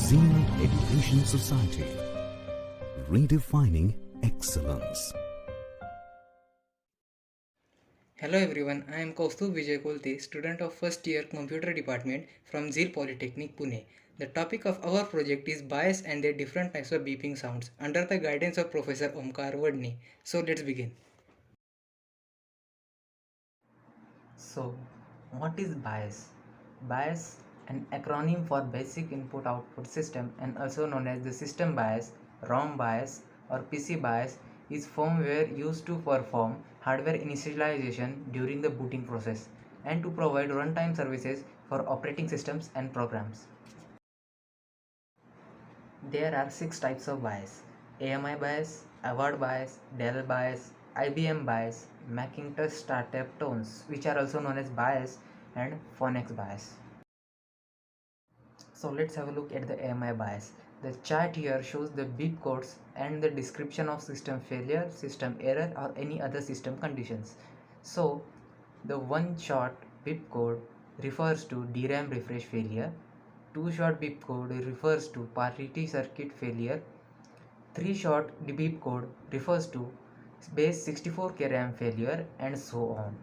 Zeal Education Society, redefining excellence. Hello everyone, I am Kaustubh Vijay Kolte, student of first year Computer Department from Zeal Polytechnic, Pune. The topic of our project is bias and their different types of beeping sounds under the guidance of Professor Omkar Wadni. So let's begin. So, what is BIAS? BIAS, an acronym for Basic Input Output System and also known as the System BIAS, ROM BIAS or PC BIAS, is firmware used to perform hardware initialization during the booting process and to provide runtime services for operating systems and programs. There are 6 types of BIAS: AMI BIAS, Avard BIAS, Dell BIAS, IBM BIAS, Macintosh Startup Tones, which are also known as BIAS, and Phonex BIAS. So let's have a look at the AMI BIAS. The chart here shows the beep codes and the description of system failure, system error, or any other system conditions. So the one-shot beep code refers to DRAM refresh failure, two-shot beep code refers to parity circuit failure, three-shot beep code refers to base 64K RAM failure, and so on.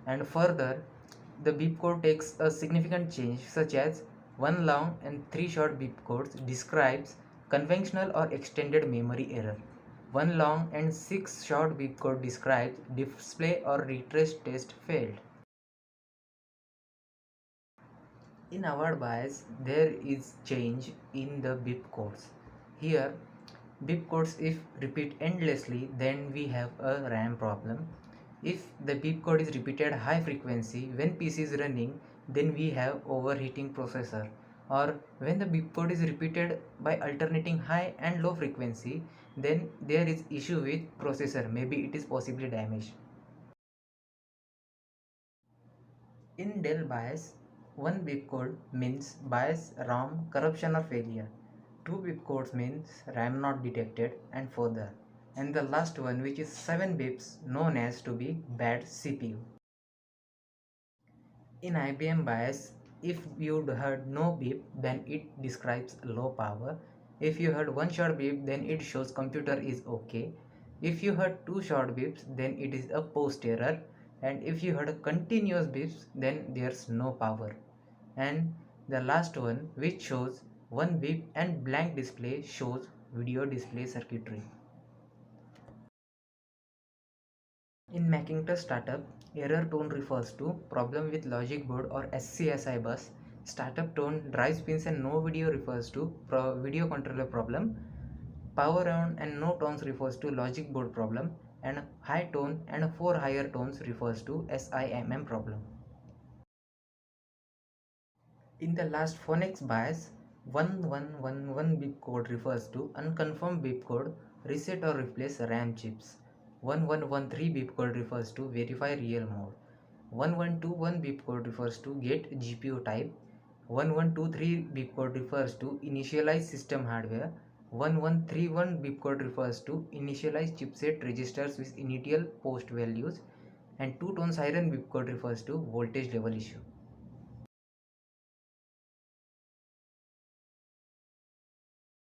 And further, the beep code takes a significant change, such as one long and three short beep codes describes conventional or extended memory error. One long and 6 short beep code describes display or retrace test failed. In our BIAS, there is change in the beep codes. Here, beep codes if repeat endlessly, then we have a RAM problem. If the beep code is repeated high frequency when PC is running, then we have overheating processor. Or when the beep code is repeated by alternating high and low frequency, then there is issue with processor, maybe it is possibly damaged. In Dell BIAS, one beep code means BIAS ROM corruption or failure. Two beep codes means RAM not detected and further. And the last one, which is 7 beeps, known as to be bad CPU. In IBM BIAS, if you heard no beep, then it describes low power. If you heard one short beep, then it shows computer is okay. If you heard two short beeps, then it is a post error. And if you heard continuous beeps, then there's no power. And the last one, which shows one beep and blank display, shows video display circuitry. In Macintosh Startup, error tone refers to problem with logic board or SCSI bus. Startup tone, drive pins and no video refers to video controller problem. Power on and no tones refers to logic board problem, and high tone and 4 higher tones refers to SIMM problem. In the last Phonex BIAS, 1111 beep code refers to unconfirmed beep code, reset or replace RAM chips. 1113 beep code refers to verify real mode. 1121 beep code refers to get GPU type. 1123 beep code refers to initialize system hardware. 1131 beep code refers to initialize chipset registers with initial post values. And two tone siren beep code refers to voltage level issue.